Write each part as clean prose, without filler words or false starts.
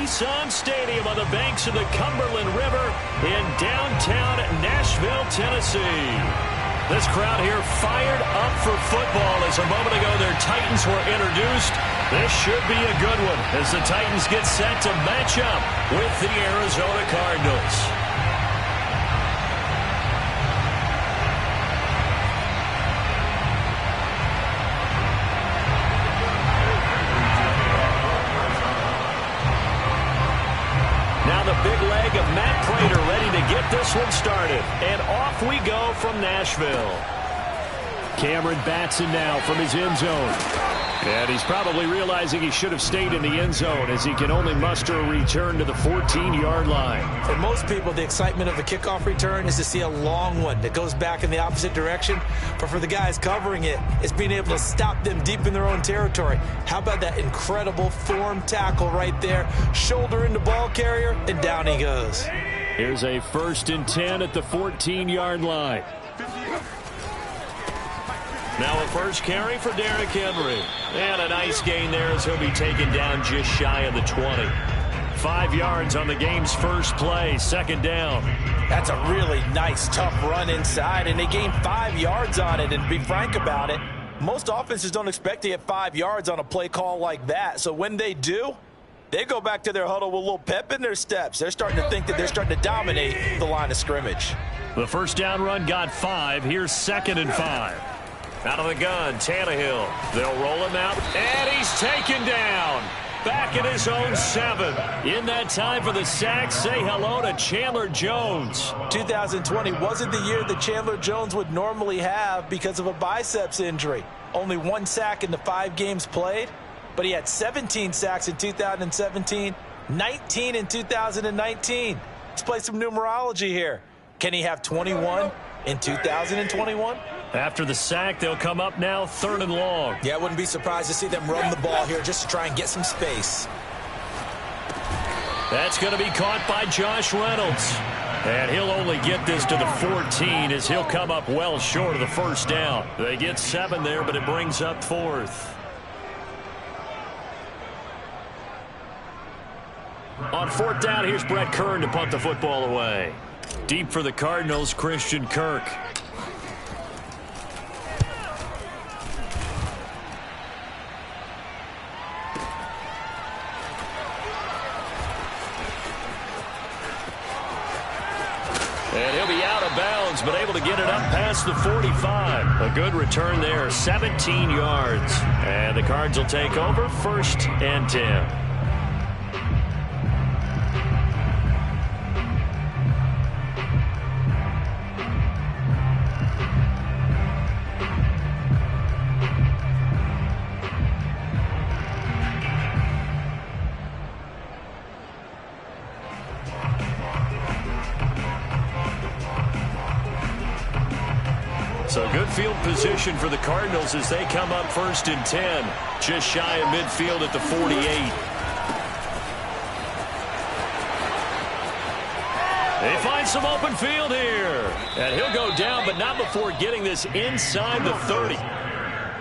Nissan Stadium on the banks of the Cumberland River in downtown Nashville, Tennessee. This crowd here fired up for football as a moment ago their Titans were introduced. This should be a good one as the Titans get set to match up with the Arizona Cardinals. Now the big leg of Matt Prater ready to get this one started. And off we go from Nashville. Cameron Batson now from his end zone. And he's probably realizing he should have stayed in the end zone as he can only muster a return to the 14-yard line. For most people, the excitement of a kickoff return is to see a long one that goes back in the opposite direction. But for the guys covering it, it's being able to stop them deep in their own territory. How about that incredible form tackle right there? Shoulder into ball carrier, and down he goes. Here's a 1st and 10 at the 14-yard line. Now a first carry for Derrick Henry. And a nice gain there as he'll be taken down just shy of the 20. 5 yards on the game's first play, 2nd down. That's a really nice, tough run inside, and they gained 5 yards on it. And to be frank about it, most offenses don't expect to get 5 yards on a play call like that. So when they do, they go back to their huddle with a little pep in their steps. They're starting to think that they're starting to dominate the line of scrimmage. The first down run got 5. Here's 2nd and 5. Out of the gun, Tannehill. They'll roll him out, and he's taken down. Back in his own 7. In that time for the sack, say hello to Chandler Jones. 2020 wasn't the year that Chandler Jones would normally have because of a biceps injury. Only 1 sack in the 5 games played, but he had 17 sacks in 2017, 19 in 2019. Let's play some numerology here. Can he have 21 in 2021? After the sack, they'll come up now 3rd and long. Yeah, I wouldn't be surprised to see them run the ball here just to try and get some space. That's going to be caught by Josh Reynolds. And he'll only get this to the 14 as he'll come up well short of the first down. They get 7 there, but it brings up 4th. On 4th down, here's Brett Kern to punt the football away. Deep for the Cardinals, Christian Kirk. And he'll be out of bounds, but able to get it up past the 45. A good return there, 17 yards. And the Cards will take over, 1st and 10. So good field position for the Cardinals as they come up 1st and 10. Just shy of midfield at the 48. They find some open field here. And he'll go down, but not before getting this inside the 30.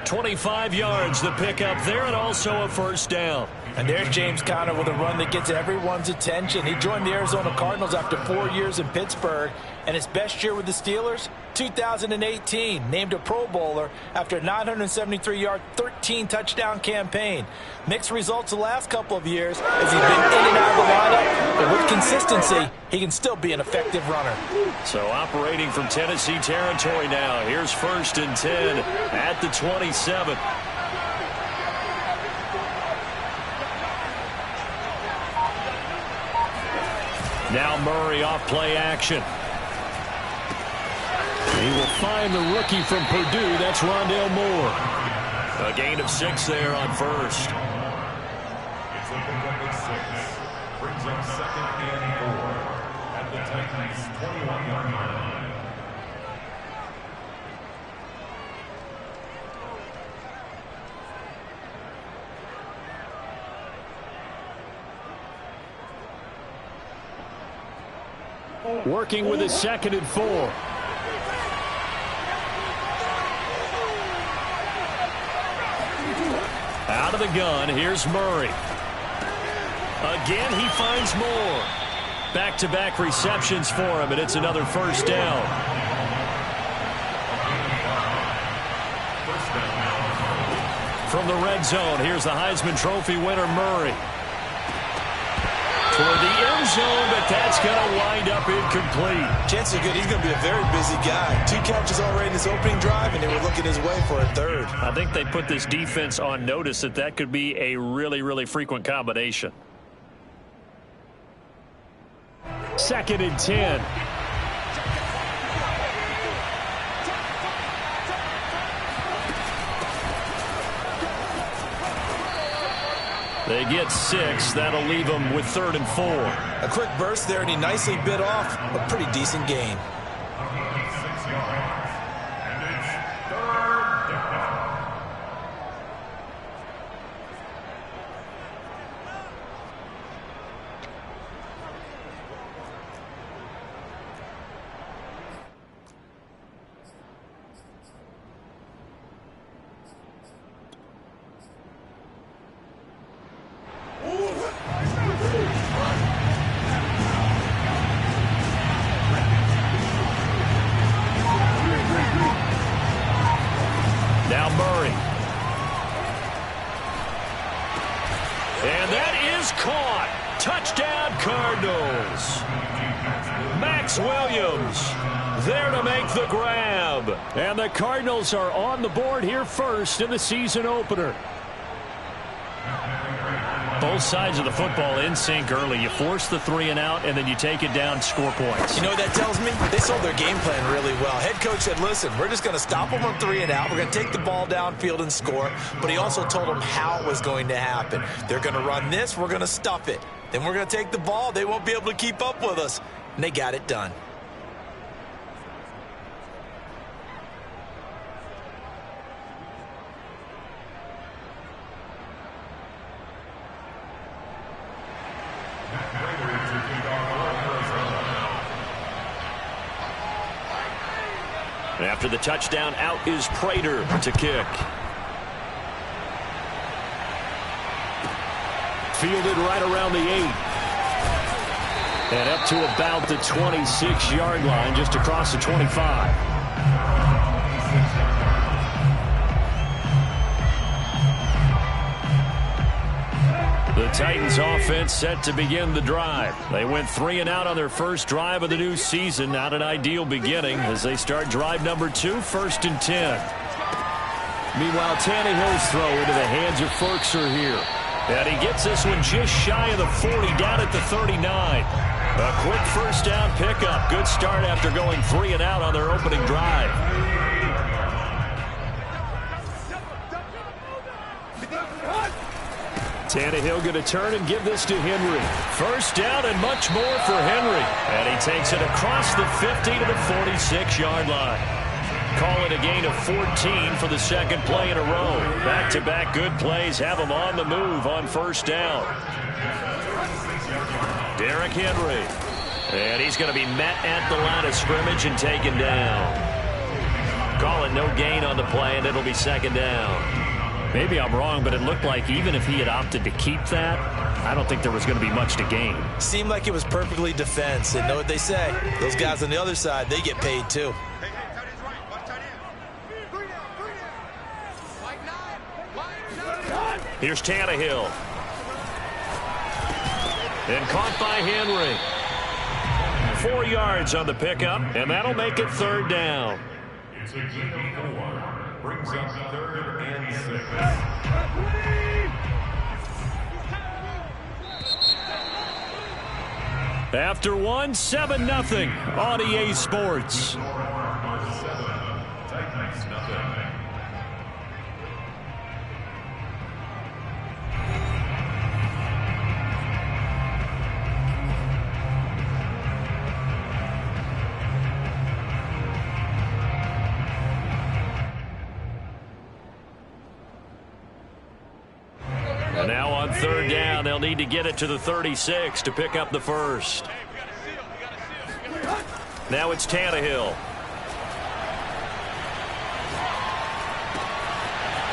25 yards the pickup there, and also a 1st down. And there's James Conner with a run that gets everyone's attention. He joined the Arizona Cardinals after 4 years in Pittsburgh, and his best year with the Steelers, 2018, named a Pro Bowler after a 973-yard, 13-touchdown campaign. Mixed results the last couple of years as he's been in and out of the lineup, but with consistency, he can still be an effective runner. So operating from Tennessee territory now. Here's 1st and 10 at the 27. Now Murray off play action. He will find the rookie from Purdue. That's Rondale Moore. A gain of 6 there on 1st. It's a pickup of 6. Brings up 2nd and 4 at the Titans' 21-yard line. Working with his 2nd and 4. Out of the gun, here's Murray. Again, he finds more. Back-to-back receptions for him, and it's another first down. From the red zone, here's the Heisman Trophy winner, Murray. Toward the end zone, but that's going to wind up incomplete. Chances are good he's going to be a very busy guy. 2 catches already in his opening drive, and they were looking his way for a third. I think they put this defense on notice that could be a really, really frequent combination. 2nd and 10. They get 6. That'll leave them with 3rd and 4. A quick burst there, and he nicely bit off a pretty decent gain. Now Murray. And that is caught. Touchdown, Cardinals. Max Williams there to make the grab. And the Cardinals are on the board here first in the season opener. Both sides of the football in sync early. You force the 3 and out, and then you take it down, score points. You know what that tells me? They sold their game plan really well. Head coach said, listen, we're just going to stop them on 3 and out. We're going to take the ball downfield and score. But he also told them how it was going to happen. They're going to run this. We're going to stuff it. Then we're going to take the ball. They won't be able to keep up with us. And they got it done. After the touchdown, out is Prater to kick. Fielded right around the 8. And up to about the 26-yard line, just across the 25. The Titans offense set to begin the drive. They went 3 and out on their first drive of the new season. Not an ideal beginning as they start drive number 2, 1st and 10. Meanwhile, Tannehill's throw into the hands of Ferkser here. And he gets this one just shy of the 40, down at the 39. A quick first down pickup. Good start after going 3 and out on their opening drive. Tannehill going to turn and give this to Henry. First down and much more for Henry. And he takes it across the 50 to the 46-yard line. Call it a gain of 14 for the second play in a row. Back-to-back good plays have him on the move on first down. Derrick Henry. And he's going to be met at the line of scrimmage and taken down. Call it no gain on the play, and it'll be second down. Maybe I'm wrong, but it looked like even if he had opted to keep that, I don't think there was going to be much to gain. Seemed like it was perfectly defense. And know what they say? Those guys on the other side, they get paid too. Here's Tannehill. And caught by Henry. 4 yards on the pickup, and that'll make it third down. It's a gain of 4. Brings up 3rd and 6. After 1, 7-0 on EA Sports. 7, Titans nothing. And now on third down, they'll need to get it to the 36 to pick up the first. Now it's Tannehill.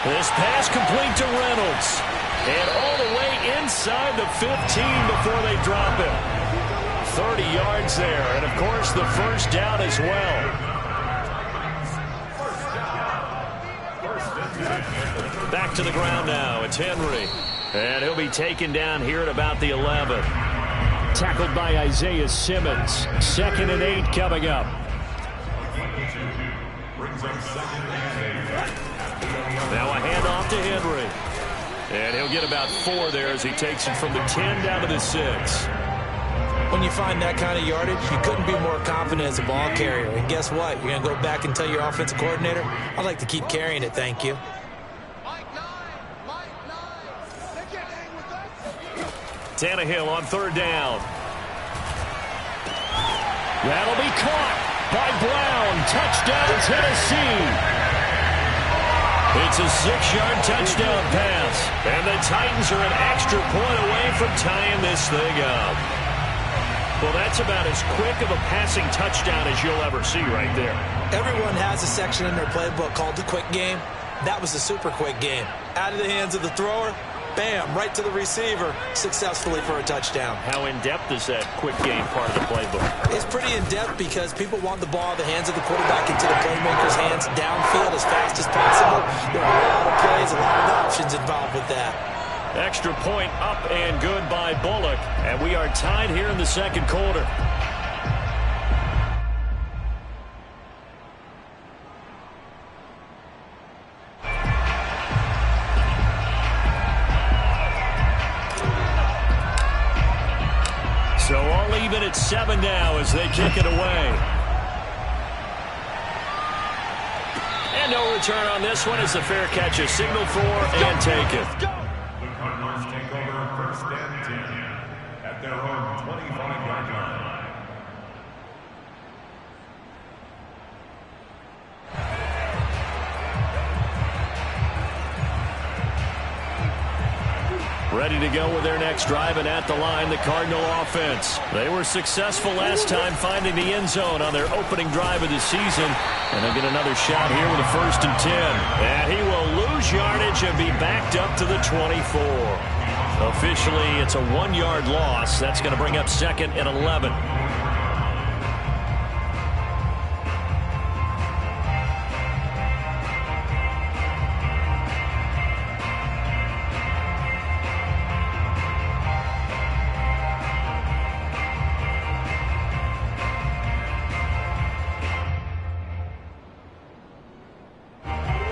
This pass complete to Reynolds. And all the way inside. inside the 15 before they drop him. 30 yards there, and of course the first down as well. Back to the ground now. It's Henry. And he'll be taken down here at about the 11. Tackled by Isaiah Simmons. 2nd and 8 coming up. Now a handoff to Henry. And he'll get about 4 there as he takes it from the 10 down to the 6. When you find that kind of yardage, you couldn't be more confident as a ball carrier. And guess what? You're going to go back and tell your offensive coordinator, I'd like to keep carrying it, thank you. Tannehill on 3rd down. That'll be caught by Brown. Touchdown, Tennessee. It's a 6-yard touchdown pass. And the Titans are an extra point away from tying this thing up. Well, that's about as quick of a passing touchdown as you'll ever see right there. Everyone has a section in their playbook called the quick game. That was a super quick game. Out of the hands of the thrower, bam, right to the receiver, successfully for a touchdown. How in-depth is that quick game part of the playbook? It's pretty in-depth because people want the ball in the hands of the quarterback into the playmaker's hands downfield as fast as possible. There are a lot of plays, a lot of options involved with that. Extra point up and good by Bullock. And we are tied here in the 2nd quarter. So all even at 7 now as they kick it away. And no return on this one as the fair catch is signaled for and taken. The Cardinals take over 1st and 10 at their own 25-yard line. Ready to go with their next drive, and at the line, the Cardinal offense. They were successful last time finding the end zone on their opening drive of the season. And they'll get another shot here with a 1st and 10. And he will lose yardage and be backed up to the 24. Officially, it's a 1-yard loss. That's going to bring up 2nd and 11.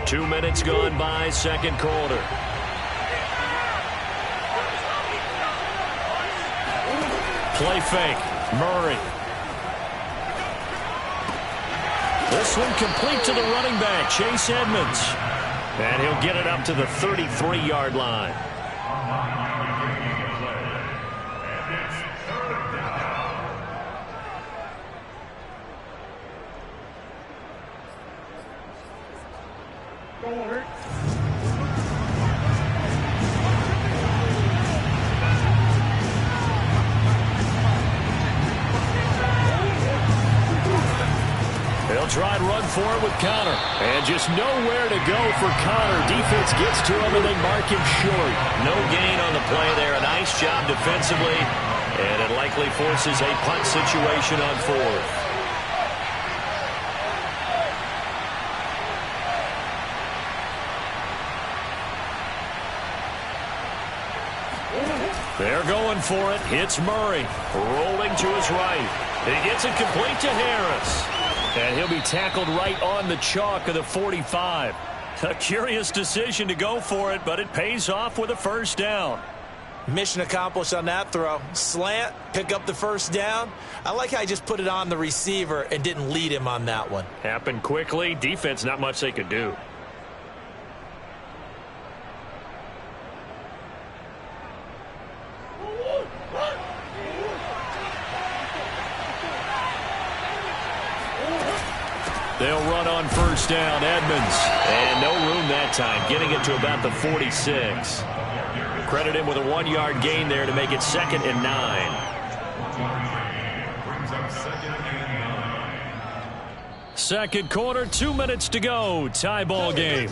Two minutes gone by, 2nd quarter. Play fake. Murray. This one complete to the running back, Chase Edmonds. And he'll get it up to the 33-yard line. Try and run for it with Connor. And just nowhere to go for Connor. Defense gets to him and they mark him short. No gain on the play there. A nice job defensively. And it likely forces a punt situation on 4th. They're going for it. Hits Murray. Rolling to his right. He gets it complete to Harris. And he'll be tackled right on the chalk of the 45. A curious decision to go for it, but it pays off with a 1st down. Mission accomplished on that throw. Slant, pick up the 1st down. I like how he just put it on the receiver and didn't lead him on that one. Happened quickly. Defense, not much they could do. They'll run on 1st down, Edmonds. And no room that time, getting it to about the 46. Credit him with a 1-yard gain there to make it 2nd and 9. Second quarter, 2 minutes to go. Tie ball game.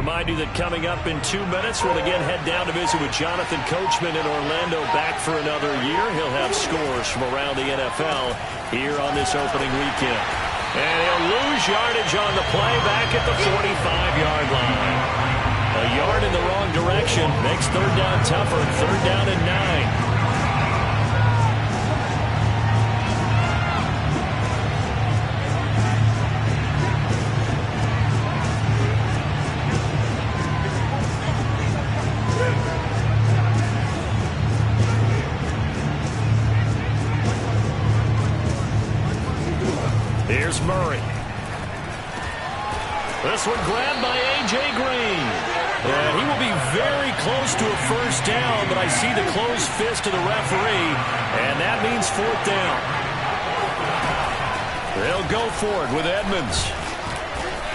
Remind you that coming up in 2 minutes, we'll again head down to visit with Jonathan Coachman in Orlando, back for another year. He'll have scores from around the NFL here on this opening weekend. And he'll lose yardage on the play back at the 45-yard line. A yard in the wrong direction makes third down tougher. Third down and 9. Here's Murray. This one grabbed by A.J. Green. And he will be very close to a first down, but I see the closed fist of the referee, and that means fourth down. They'll go for it with Edmonds.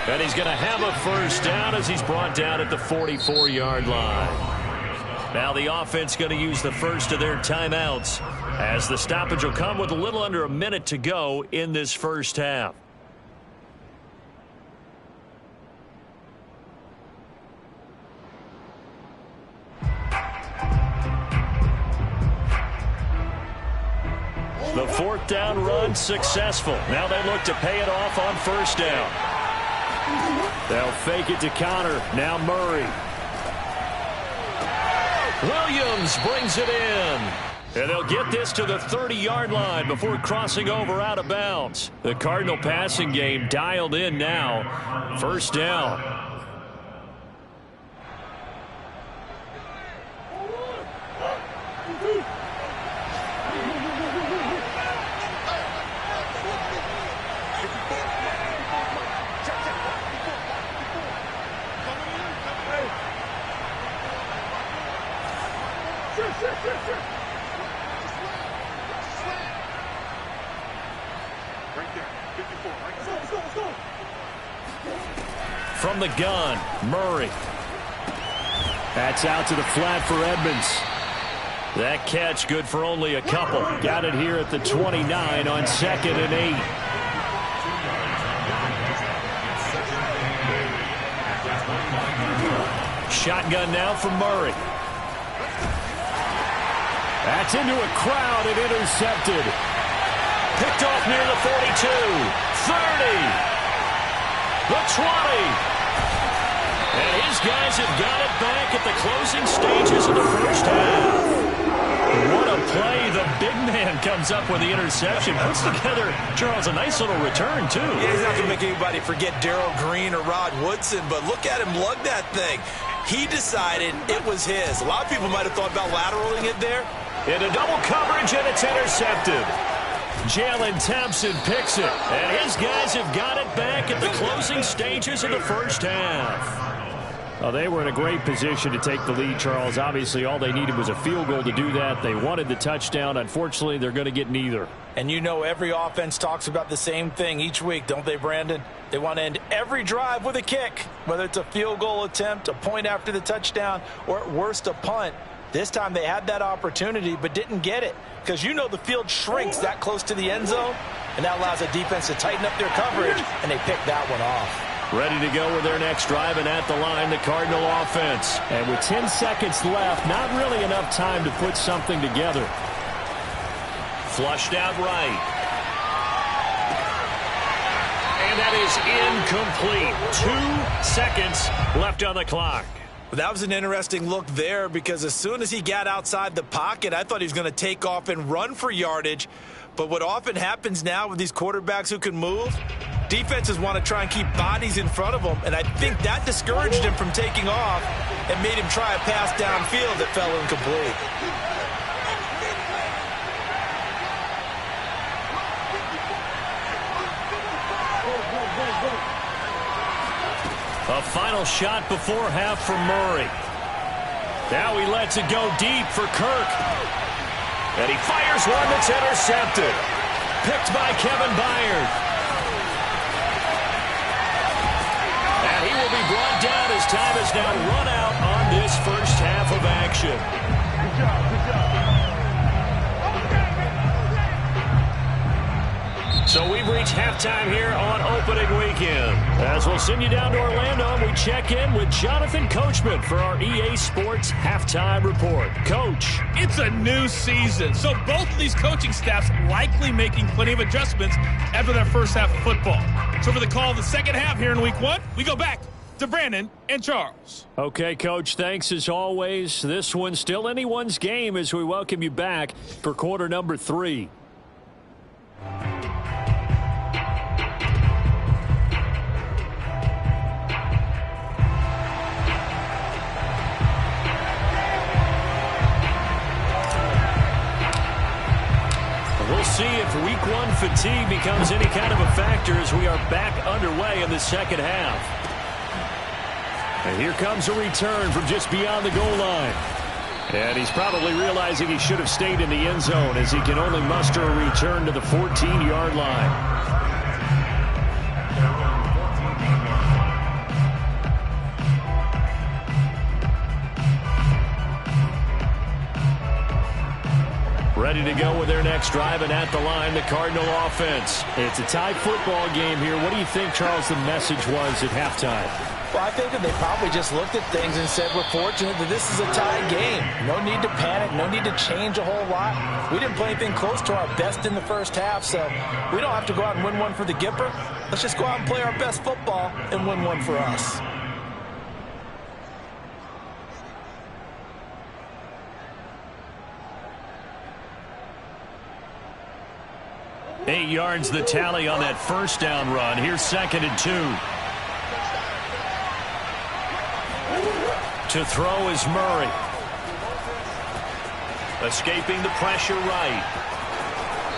And he's going to have a first down as he's brought down at the 44-yard line. Now the offense going to use the first of their timeouts, as the stoppage will come with a little under a minute to go in this first half. The fourth down run successful. Now they look to pay it off on first down. They'll fake it to Connor. Now Murray. Williams brings it in. And they'll get this to the 30-yard line before crossing over out of bounds. The Cardinal passing game dialed in now. First down. From the gun, Murray. That's out to the flat for Edmonds. That catch good for only a couple. Got it here at the 29 on 2nd and 8. Shotgun now from Murray. That's into a crowd and intercepted. Picked off near the 42, 30, the 20. And his guys have got it back at the closing stages of the first half. What a play. The big man comes up with the interception. Puts together, Charles, a nice little return, too. Yeah, he's not going to make anybody forget Darrell Green or Rod Woodson, but look at him lug that thing. He decided it was his. A lot of people might have thought about lateraling it there. Into double coverage, and it's intercepted. Jalen Thompson picks it, and his guys have got it back at the closing stages of the first half. Well, they were in a great position to take the lead, Charles. Obviously, all they needed was a field goal to do that. They wanted the touchdown. Unfortunately, they're going to get neither. And you know every offense talks about the same thing each week, don't they, Brandon? They want to end every drive with a kick, whether it's a field goal attempt, a point after the touchdown, or at worst a punt. This time they had that opportunity but didn't get it, because you know the field shrinks that close to the end zone, and that allows the defense to tighten up their coverage, and they picked that one off. Ready to go with their next drive, and at the line, the Cardinal offense. And with 10 seconds left, not really enough time to put something together. Flushed out right. And that is incomplete. 2 seconds left on the clock. That was an interesting look there, because as soon as he got outside the pocket, I thought he was going to take off and run for yardage. But what often happens now with these quarterbacks who can move, defenses want to try and keep bodies in front of them, and I think that discouraged him from taking off and made him try a pass downfield that fell incomplete. A final shot before half for Murray. Now he lets it go deep for Kirk. And he fires one that's intercepted. Picked by Kevin Byard. And he will be brought down as time is now run out on this first half of action. Good job, good job. So we've reached half. halftime here on opening weekend. As we'll send you down to Orlando, and we check in with Jonathan Coachman for our EA Sports Halftime Report. Coach. It's a new season, so both of these coaching staffs likely making plenty of adjustments after their first half of football. So for the call of the second half here in week one, we go back to Brandon and Charles. Okay, Coach, thanks as always. This one's still anyone's game as we welcome you back for quarter number 3. We'll see if week one fatigue becomes any kind of a factor as we are back underway in the second half. And here comes a return from just beyond the goal line. And he's probably realizing he should have stayed in the end zone as he can only muster a return to the 14-yard line. Ready to go with their next drive, and at the line, the Cardinal offense. It's a tie football game here. What do you think, Charles, the message was at halftime? Well, I think that they probably just looked at things and said, we're fortunate that this is a tie game. No need to panic, no need to change a whole lot. We didn't play anything close to our best in the first half, so we don't have to go out and win one for the Gipper. Let's just go out and play our best football and win one for us. Eight yards the tally on that first down run. Here's 2nd and 2. To throw is Murray. Escaping the pressure right.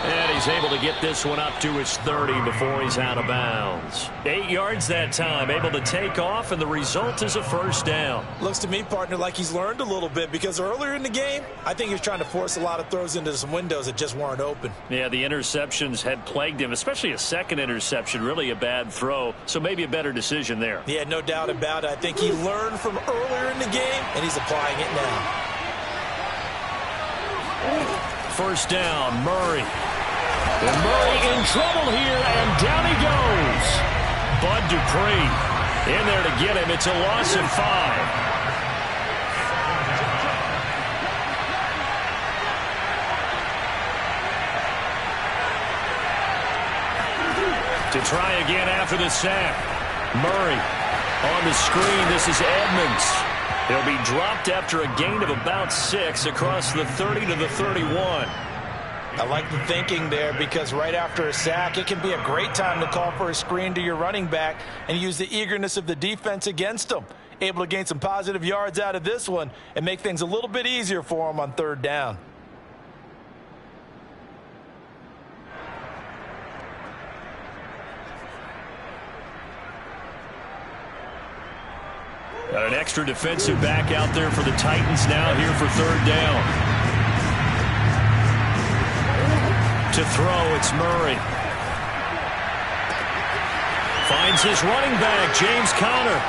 And he's able to get this one up to his 30 before he's out of bounds. 8 yards that time, able to take off, and the result is a first down. Looks to me, partner, like he's learned a little bit, because earlier in the game, I think he was trying to force a lot of throws into some windows that just weren't open. Yeah, the interceptions had plagued him, especially a second interception, really a bad throw, so maybe a better decision there. Yeah, no doubt about it. I think he learned from earlier in the game, and he's applying it now. First down, Murray. And Murray in trouble here, and down he goes. Bud Dupree in there to get him. It's a loss of 5. To try again after the sack. Murray on the screen. This is Edmonds. He'll be dropped after a gain of about 6 across the 30 to the 31. I like the thinking there, because right after a sack, it can be a great time to call for a screen to your running back and use the eagerness of the defense against them. Able to gain some positive yards out of this one and make things a little bit easier for them on 3rd down. Got an extra defensive back out there for the Titans now here for 3rd down. To throw, it's Murray. Finds his running back, James Conner.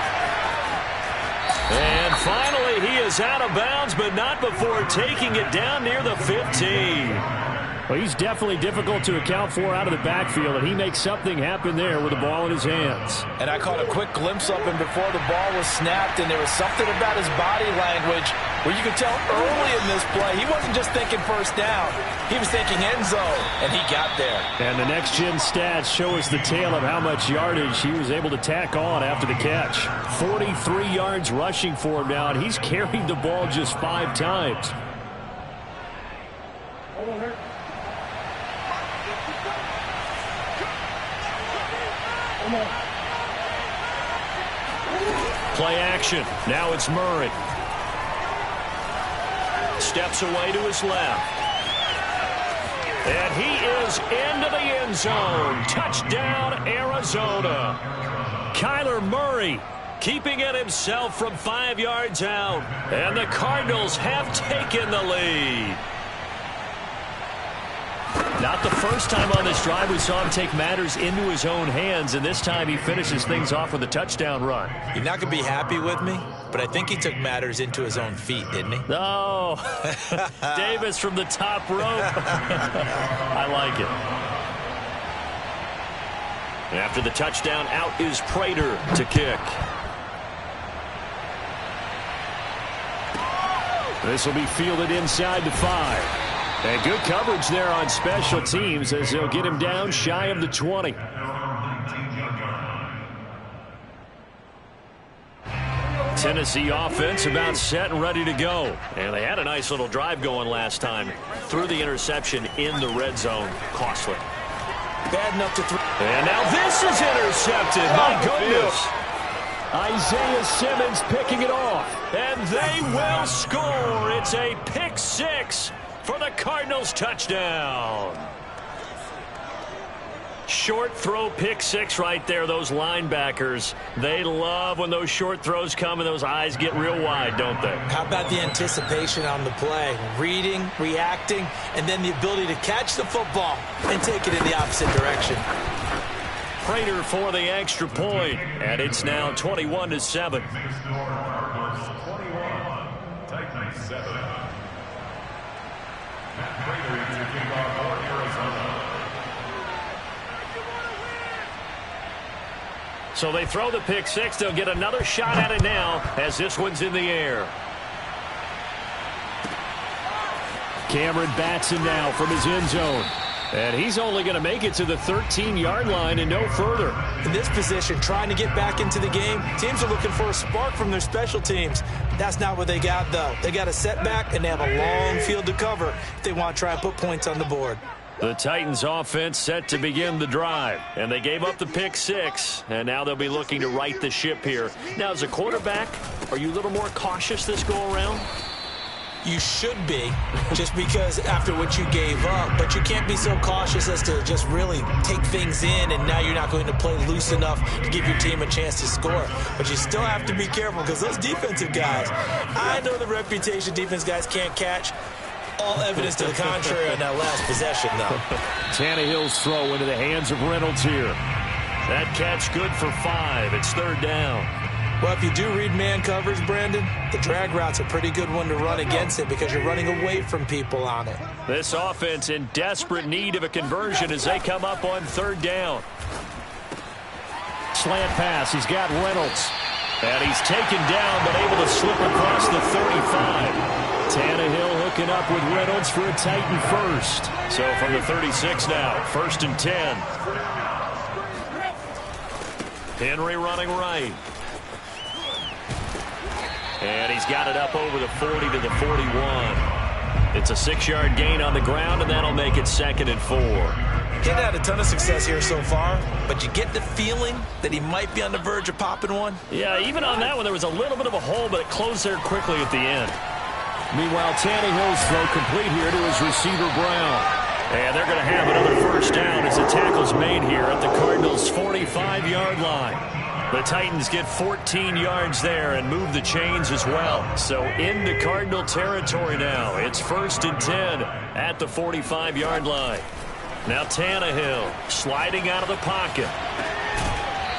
And finally, he is out of bounds, but not before taking it down near the 15. Well, he's definitely difficult to account for out of the backfield, and he makes something happen there with the ball in his hands. And I caught a quick glimpse of him before the ball was snapped, and there was something about his body language where you could tell early in this play he wasn't just thinking first down. He was thinking end zone, and he got there. And the next-gen stats show us the tale of how much yardage he was able to tack on after the catch. 43 yards rushing for him now, and he's carried the ball just 5 times. Play action. Now it's Murray. Steps away to his left. And he is into the end zone. Touchdown, Arizona. Kyler Murray keeping it himself from 5 yards out. And the Cardinals have taken the lead. Not the first time on this drive we saw him take matters into his own hands, and this time he finishes things off with a touchdown run. You're not going to be happy with me, but I think he took matters into his own feet, didn't he? No. Davis from the top rope. I like it. After the touchdown, out is Prater to kick. This will be fielded inside the 5. And good coverage there on special teams as they'll get him down shy of the 20. Tennessee offense about set and ready to go. And they had a nice little drive going last time. Threw the interception in the red zone. Costly. Bad enough to throw. And now this is intercepted. My goodness. Isaiah Simmons picking it off. And they will score. It's a pick 6 for the Cardinals touchdown. Short throw pick 6 right there. Those linebackers, they love when those short throws come and those eyes get real wide, don't they? How about the anticipation on the play? Reading, reacting, and then the ability to catch the football and take it in the opposite direction. Prater for the extra point, and it's now 21-7. So they throw the pick 6. They'll get another shot at it now as this one's in the air. Cameron Batson now from his end zone. And he's only going to make it to the 13-yard line and no further. In this position, trying to get back into the game, teams are looking for a spark from their special teams. That's not what they got, though. They got a setback, and they have a long field to cover if they want to try and put points on the board. The Titans offense set to begin the drive, and they gave up the pick 6, and now they'll be looking to right the ship here. Now, as a quarterback, are you a little more cautious this go-around? You should be, just because after what you gave up, but you can't be so cautious as to just really take things in, and now you're not going to play loose enough to give your team a chance to score. But you still have to be careful because those defensive guys, I know the reputation defense guys can't catch. All evidence to the contrary on that last possession, though. Tannehill's throw into the hands of Reynolds here. That catch good for 5. It's 3rd down. Well, if you do read man coverage, Brandon, the drag route's a pretty good one to run against it because you're running away from people on it. This offense in desperate need of a conversion as they come up on 3rd down. Slant pass. He's got Reynolds. And he's taken down but able to slip across the 35. Tannehill hooking up with Reynolds for a Titan first. So from the 36 now, 1st and 10. Henry running right. And he's got it up over the 40 to the 41. It's a 6-yard gain on the ground, and that'll make it 2nd and 4. He's had a ton of success here so far, but you get the feeling that he might be on the verge of popping one. Yeah, even on that one, there was a little bit of a hole, but it closed there quickly at the end. Meanwhile, Tannehill's throw complete here to his receiver, Brown. And they're going to have another 1st down as the tackle's made here at the Cardinals' 45-yard line. The Titans get 14 yards there and move the chains as well. So into Cardinal territory now. It's 1st and 10 at the 45-yard line. Now Tannehill sliding out of the pocket.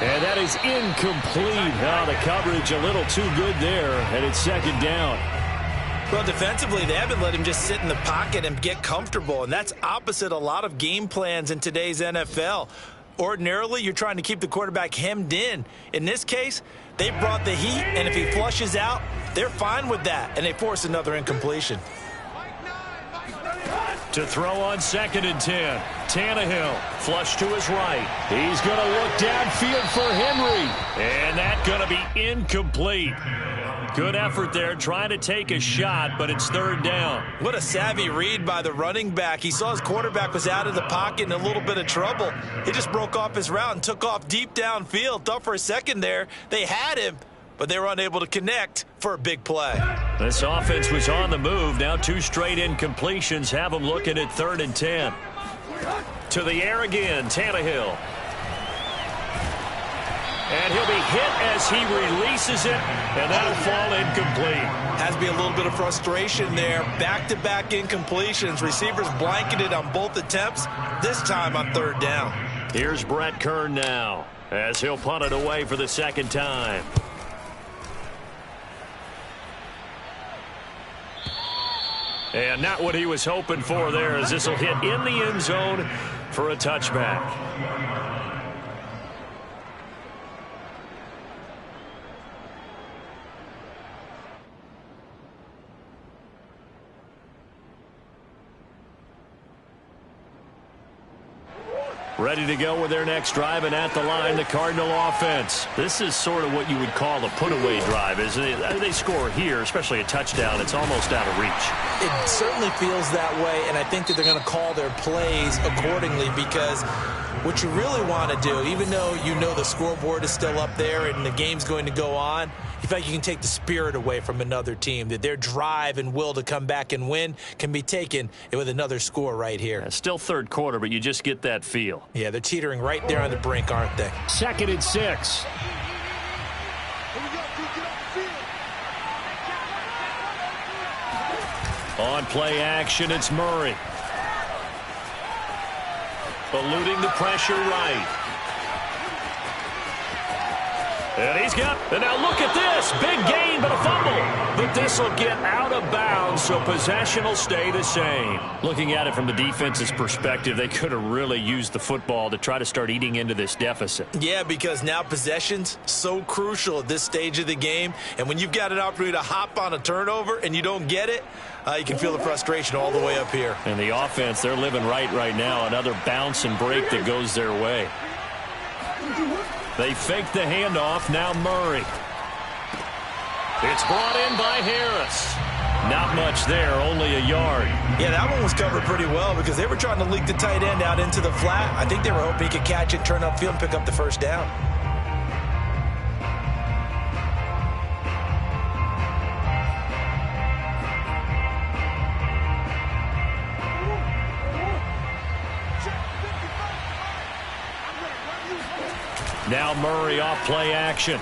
And that is incomplete. Oh, the coverage a little too good there, and it's 2nd down. Well, defensively, they haven't let him just sit in the pocket and get comfortable, and that's opposite a lot of game plans in today's NFL. Ordinarily, you're trying to keep the quarterback hemmed in. In this case, they brought the heat, and if he flushes out, they're fine with that, and they force another incompletion. To throw on 2nd and 10. Tannehill, flush to his right. He's going to look downfield for Henry. And that's going to be incomplete. Good effort there, trying to take a shot, but it's 3rd down. What a savvy read by the running back. He saw his quarterback was out of the pocket in a little bit of trouble. He just broke off his route and took off deep downfield. Thought for a second there they had him, but they were unable to connect for a big play. This offense was on the move. Now 2 straight incompletions have them looking at 3rd and 10. To the air again, Tannehill. And he'll be hit as he releases it, and that'll fall incomplete. Has to be a little bit of frustration there. Back-to-back incompletions. Receivers blanketed on both attempts, this time on 3rd down. Here's Brett Kern now as he'll punt it away for the 2nd time. And not what he was hoping for there, as this will hit in the end zone for a touchback. Ready to go with their next drive, and at the line, the Cardinal offense. This is sort of what you would call a put-away drive, isn't it? They score here, especially a touchdown. It's almost out of reach. It certainly feels that way, and I think that they're going to call their plays accordingly, because what you really want to do, even though you know the scoreboard is still up there and the game's going to go on, you feel like you can take the spirit away from another team, that their drive and will to come back and win can be taken with another score right here. Yeah, still third quarter, but you just get that feel. Yeah, they're teetering right there on the brink, aren't they? 2nd and 6. On play action, it's Murray. Eluding the pressure right. And he's got, and now look at this. Big gain, but a fumble. But this will get out of bounds, so possession will stay the same. Looking at it from the defense's perspective, they could have really used the football to try to start eating into this deficit. Yeah, because now possession's so crucial at this stage of the game. And when you've got an opportunity to hop on a turnover and you don't get it, you can feel the frustration all the way up here. And the offense, they're living right now. Another bounce and break that goes their way. They fake the handoff. Now Murray. It's brought in by Harris. Not much there, only a yard. Yeah, that one was covered pretty well because they were trying to leak the tight end out into the flat. I think they were hoping he could catch it, turn upfield, and pick up the first down. Now Murray off play action.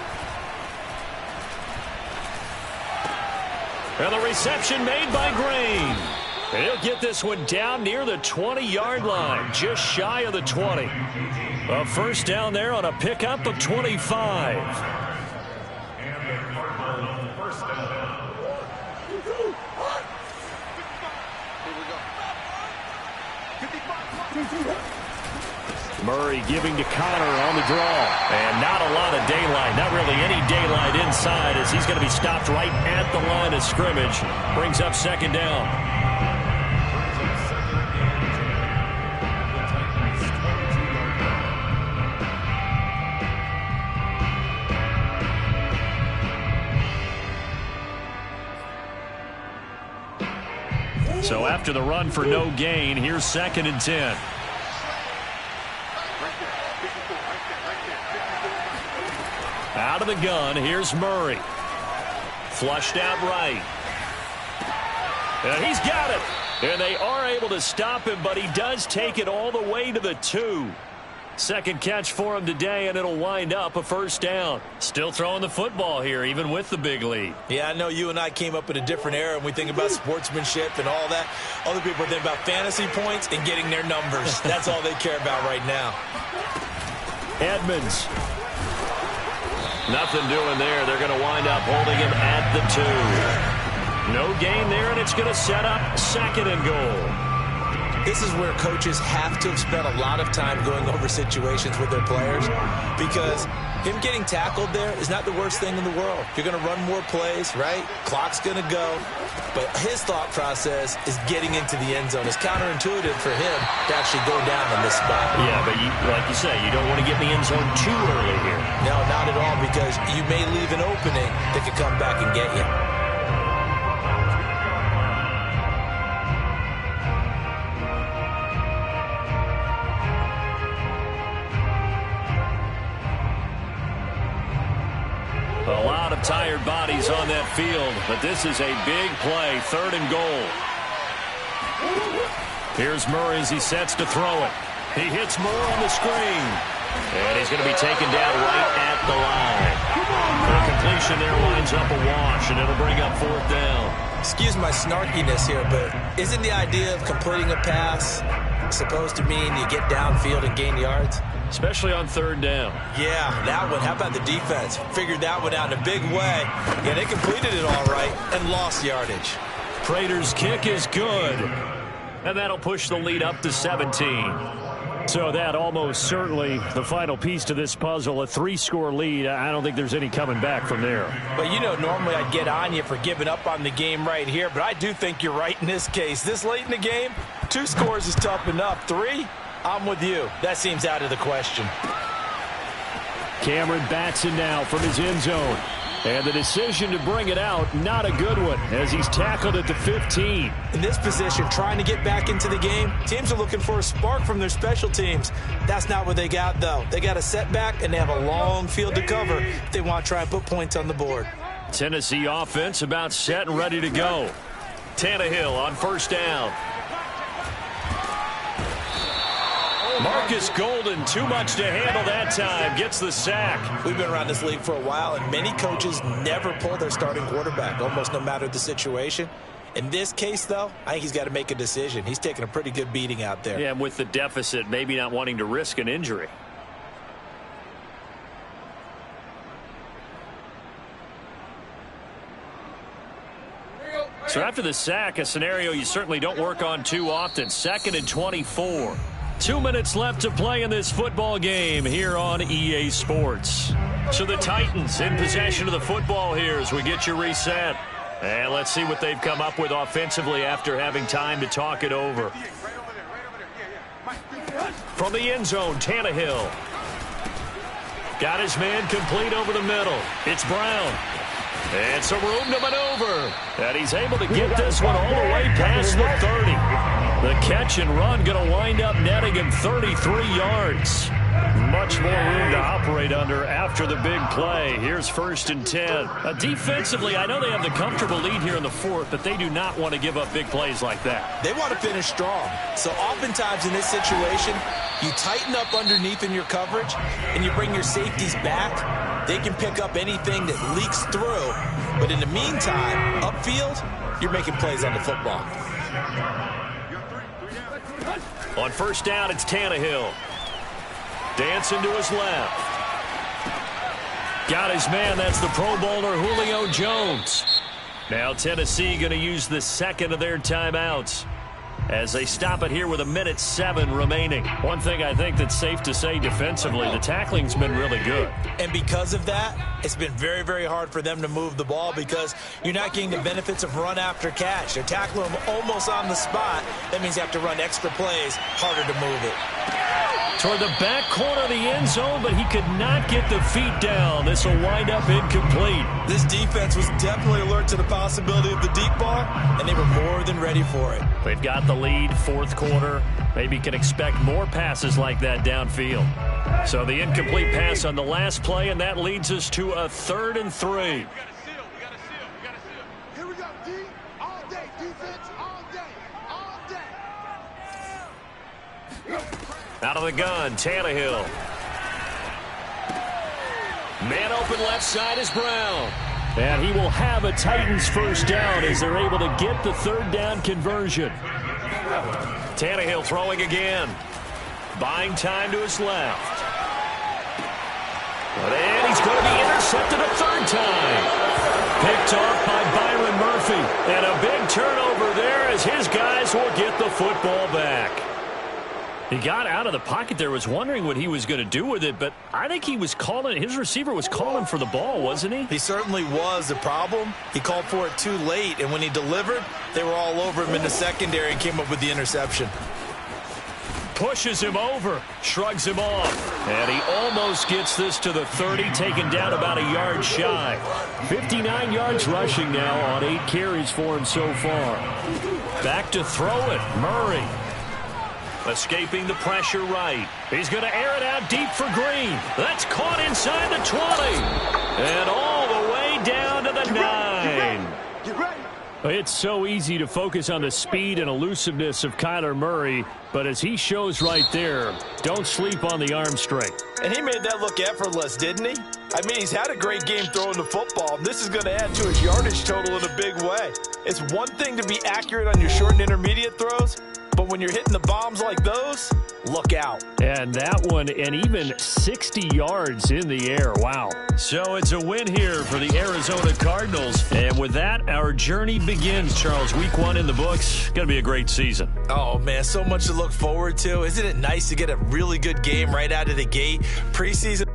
And the reception made by Green. And he'll get this one down near the 20-yard line, just shy of the 20. A first down there on a pickup of 25. Murray giving to Connor on the draw. And not a lot of daylight. Not really any daylight inside as he's going to be stopped right at the line of scrimmage. Brings up second down. So after the run for no gain, here's 2nd and 10. Out of the gun, here's Murray. Flushed out right. And he's got it. And they are able to stop him, but he does take it all the way to the 2. Second catch for him today, and it'll wind up a first down. Still throwing the football here, even with the big lead. Yeah, I know you and I came up in a different era, and we think about sportsmanship and all that. Other people think about fantasy points and getting their numbers. That's all they care about right now. Edmonds. Nothing doing there. They're going to wind up holding him at the 2. No gain there, and it's going to set up 2nd and goal. This is where coaches have to have spent a lot of time going over situations with their players, because him getting tackled there is not the worst thing in the world. You're going to run more plays, right? Clock's going to go. But his thought process is getting into the end zone. It's counterintuitive for him to actually go down in this spot. Yeah, but like you say, you don't want to get in the end zone too early here. No, not at all, because you may leave an opening that could come back and get you. A lot of tired bodies on that field, but this is a big play, 3rd and goal. Here's Murray as he sets to throw it. He hits Moore on the screen. And he's going to be taken down right at the line. The completion there winds up a wash, and it'll bring up 4th down. Excuse my snarkiness here, but isn't the idea of completing a pass supposed to mean you get downfield and gain yards? Especially on 3rd down. Yeah, that one. How about the defense? Figured that one out in a big way. Yeah, they completed it all right and lost yardage. Prater's kick is good. And that'll push the lead up to 17. So that almost certainly the final piece to this puzzle, a 3-score lead. I don't think there's any coming back from there. But, you know, normally I'd get on you for giving up on the game right here, but I do think you're right in this case. This late in the game, 2 scores is tough enough. 3, I'm with you. That seems out of the question. Cameron bats it now from his end zone. And the decision to bring it out, not a good one, as he's tackled at the 15. In this position, trying to get back into the game, teams are looking for a spark from their special teams. That's not what they got, though. They got a setback, and they have a long field to cover if they want to try and put points on the board. Tennessee offense about set and ready to go. Tannehill on first down. Marcus Golden, too much to handle that time, gets the sack. We've been around this league for a while, and many coaches never pull their starting quarterback, almost no matter the situation. In this case, though, I think he's got to make a decision. He's taking a pretty good beating out there. Yeah, and with the deficit, maybe not wanting to risk an injury. So after the sack, a scenario you certainly don't work on too often. 2nd and 24. 2 minutes left to play in this football game here on EA Sports. So the Titans in possession of the football here as we get you reset. And let's see what they've come up with offensively after having time to talk it over. From the end zone, Tannehill. Got his man complete over the middle. It's Brown. And some room to maneuver. And he's able to get this one all the way past the 30. The catch and run going to wind up netting him 33 yards. Much more room to operate under after the big play. Here's 1st and 10. Defensively, I know they have the comfortable lead here in the 4th, but they do not want to give up big plays like that. They want to finish strong. So oftentimes in this situation, you tighten up underneath in your coverage, and you bring your safeties back. They can pick up anything that leaks through. But in the meantime, upfield, you're making plays on the football. On first down, it's Tannehill. Dancing to his left. Got his man. That's the Pro Bowler Julio Jones. Now Tennessee going to use the second of their timeouts as they stop it here with 1:07 remaining. One thing I think that's safe to say defensively, the tackling's been really good. And because of that, it's been very, very hard for them to move the ball because you're not getting the benefits of run after catch. They're tackling them almost on the spot. That means you have to run extra plays, harder to move it. Toward the back corner of the end zone, but he could not get the feet down. This will wind up incomplete. This defense was definitely alert to the possibility of the deep ball, and they were more than ready for it. They've got the lead, 4th quarter. Maybe can expect more passes like that downfield. So the incomplete pass on the last play, and that leads us to a 3rd and 3. Here we go, D. All day, defense, all day, all day. Out of the gun, Tannehill. Man open left side is Brown. And he will have a Titans first down as they're able to get the 3rd down conversion. Tannehill throwing again. Buying time to his left. And he's going to be intercepted a 3rd time. Picked off by Byron Murphy. And a big turnover there as his guys will get the football back. He got out of the pocket there, was wondering what he was going to do with it, but I think he was calling, his receiver was calling for the ball, wasn't he? He certainly was. The problem, he called for it too late, and when he delivered, they were all over him in the secondary and came up with the interception. Pushes him over, shrugs him off, and he almost gets this to the 30, taken down about a yard shy. 59 yards rushing now on 8 carries for him so far. Back to throw it, Murray. Escaping the pressure right. He's going to air it out deep for Green. That's caught inside the 20. And all the way down to the 9. Get ready. It's so easy to focus on the speed and elusiveness of Kyler Murray, but as he shows right there, don't sleep on the arm strength. And he made that look effortless, didn't he? I mean, he's had a great game throwing the football. This is going to add to his yardage total in a big way. It's one thing to be accurate on your short and intermediate throws, but when you're hitting the bombs like those, look out. And that one, and even 60 yards in the air. Wow. So it's a win here for the Arizona Cardinals. And with that, our journey begins, Charles. Week 1 in the books. Going to be a great season. Oh, man, so much to look forward to. Isn't it nice to get a really good game right out of the gate? Preseason